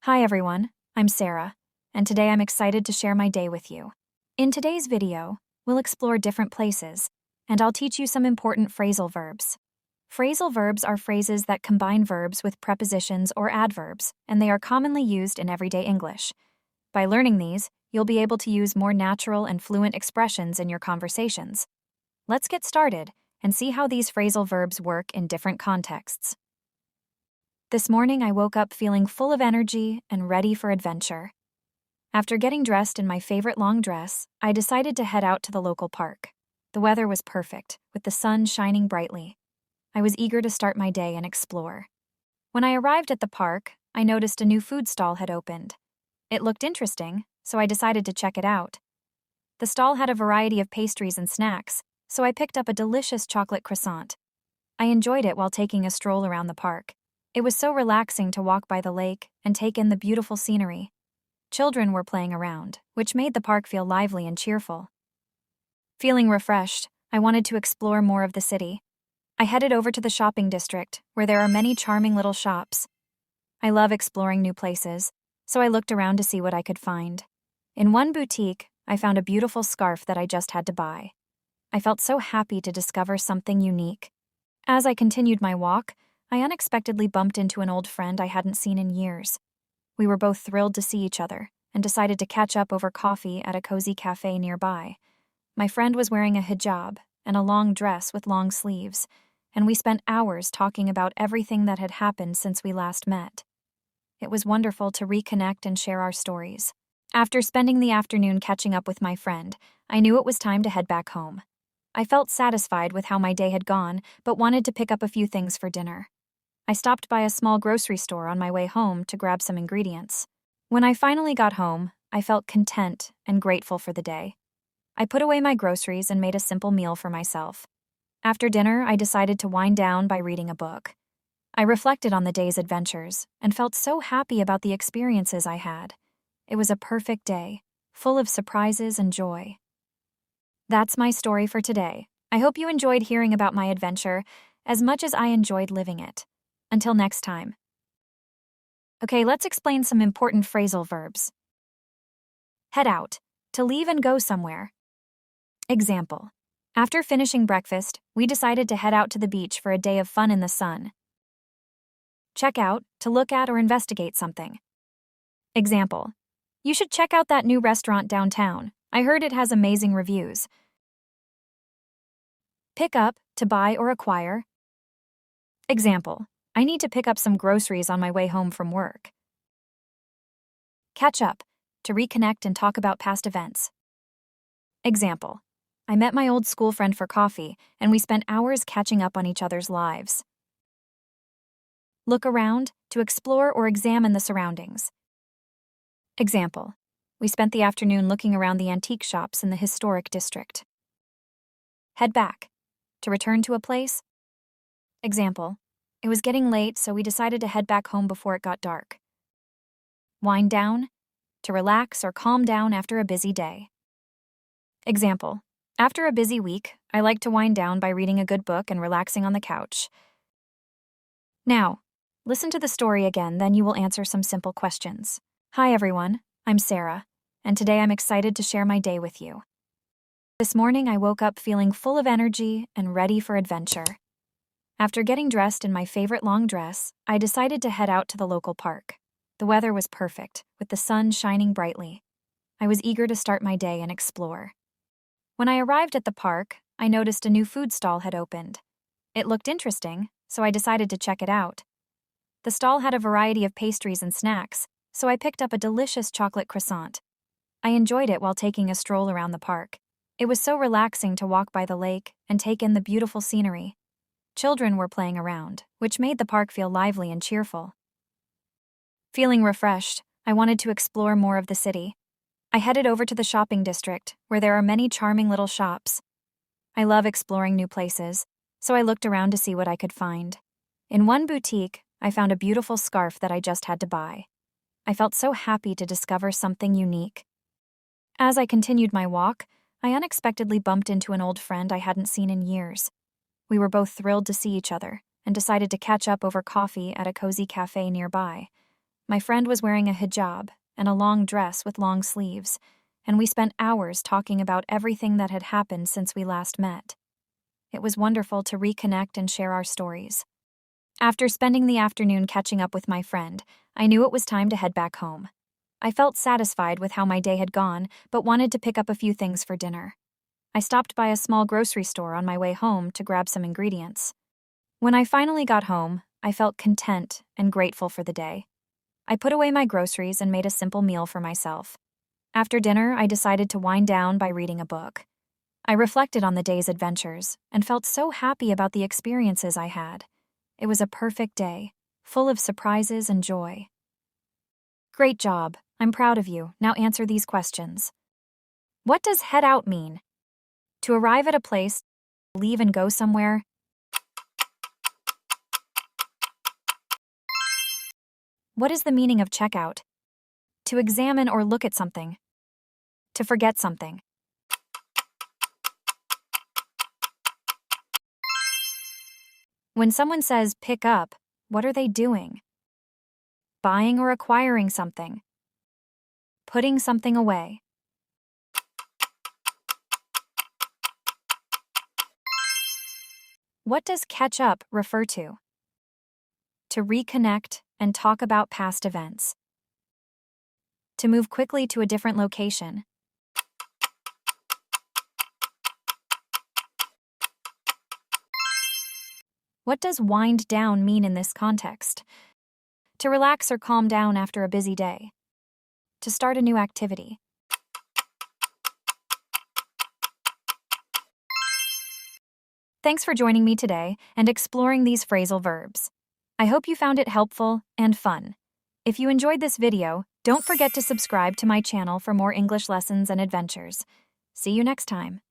Hi everyone, I'm Sarah, and today I'm excited to share my day with you. In today's video, we'll explore different places, and I'll teach you some important phrasal verbs. Phrasal verbs are phrases that combine verbs with prepositions or adverbs, and they are commonly used in everyday English. By learning these, you'll be able to use more natural and fluent expressions in your conversations. Let's get started and see how these phrasal verbs work in different contexts. This morning I woke up feeling full of energy and ready for adventure. After getting dressed in my favorite long dress, I decided to head out to the local park. The weather was perfect, with the sun shining brightly. I was eager to start my day and explore. When I arrived at the park, I noticed a new food stall had opened. It looked interesting, so I decided to check it out. The stall had a variety of pastries and snacks, so I picked up a delicious chocolate croissant. I enjoyed it while taking a stroll around the park. It was so relaxing to walk by the lake and take in the beautiful scenery. Children were playing around, which made the park feel lively and cheerful. Feeling refreshed, I wanted to explore more of the city. I headed over to the shopping district, where there are many charming little shops. I love exploring new places, so I looked around to see what I could find. In one boutique, I found a beautiful scarf that I just had to buy. I felt so happy to discover something unique. As I continued my walk, I unexpectedly bumped into an old friend I hadn't seen in years. We were both thrilled to see each other and decided to catch up over coffee at a cozy cafe nearby. My friend was wearing a hijab and a long dress with long sleeves, and we spent hours talking about everything that had happened since we last met. It was wonderful to reconnect and share our stories. After spending the afternoon catching up with my friend, I knew it was time to head back home. I felt satisfied with how my day had gone, but wanted to pick up a few things for dinner. I stopped by a small grocery store on my way home to grab some ingredients. When I finally got home, I felt content and grateful for the day. I put away my groceries and made a simple meal for myself. After dinner, I decided to wind down by reading a book. I reflected on the day's adventures and felt so happy about the experiences I had. It was a perfect day, full of surprises and joy. That's my story for today. I hope you enjoyed hearing about my adventure as much as I enjoyed living it. Until next time. Okay, let's explain some important phrasal verbs. Head out, to leave and go somewhere. Example: after finishing breakfast, we decided to head out to the beach for a day of fun in the sun. Check out, to look at or investigate something. Example: you should check out that new restaurant downtown. I heard it has amazing reviews. Pick up, to buy or acquire. Example: I need to pick up some groceries on my way home from work. Catch up, to reconnect and talk about past events. Example: I met my old school friend for coffee, and we spent hours catching up on each other's lives. Look around, to explore or examine the surroundings. Example: we spent the afternoon looking around the antique shops in the historic district. Head back, to return to a place. Example: it was getting late, so we decided to head back home before it got dark. Wind down, to relax or calm down after a busy day. Example: after a busy week, I like to wind down by reading a good book and relaxing on the couch. Now, listen to the story again, then you will answer some simple questions. Hi everyone, I'm Sarah, and today I'm excited to share my day with you. This morning I woke up feeling full of energy and ready for adventure. After getting dressed in my favorite long dress, I decided to head out to the local park. The weather was perfect, with the sun shining brightly. I was eager to start my day and explore. When I arrived at the park, I noticed a new food stall had opened. It looked interesting, so I decided to check it out. The stall had a variety of pastries and snacks, so I picked up a delicious chocolate croissant. I enjoyed it while taking a stroll around the park. It was so relaxing to walk by the lake and take in the beautiful scenery. Children were playing around, which made the park feel lively and cheerful. Feeling refreshed, I wanted to explore more of the city. I headed over to the shopping district, where there are many charming little shops. I love exploring new places, so I looked around to see what I could find. In one boutique, I found a beautiful scarf that I just had to buy. I felt so happy to discover something unique. As I continued my walk, I unexpectedly bumped into an old friend I hadn't seen in years. We were both thrilled to see each other and decided to catch up over coffee at a cozy cafe nearby. My friend was wearing a hijab and a long dress with long sleeves, and we spent hours talking about everything that had happened since we last met. It was wonderful to reconnect and share our stories. After spending the afternoon catching up with my friend, I knew it was time to head back home. I felt satisfied with how my day had gone, but wanted to pick up a few things for dinner. I stopped by a small grocery store on my way home to grab some ingredients. When I finally got home, I felt content and grateful for the day. I put away my groceries and made a simple meal for myself. After dinner, I decided to wind down by reading a book. I reflected on the day's adventures and felt so happy about the experiences I had. It was a perfect day, full of surprises and joy. Great job. I'm proud of you. Now answer these questions. What does head out mean? To arrive at a place, leave and go somewhere. What is the meaning of check out? To examine or look at something. To forget something. When someone says pick up, what are they doing? Buying or acquiring something. Putting something away. What does catch up refer to? To reconnect and talk about past events. To move quickly to a different location. What does wind down mean in this context? To relax or calm down after a busy day. To start a new activity. Thanks for joining me today and exploring these phrasal verbs. I hope you found it helpful and fun. If you enjoyed this video, don't forget to subscribe to my channel for more English lessons and adventures. See you next time.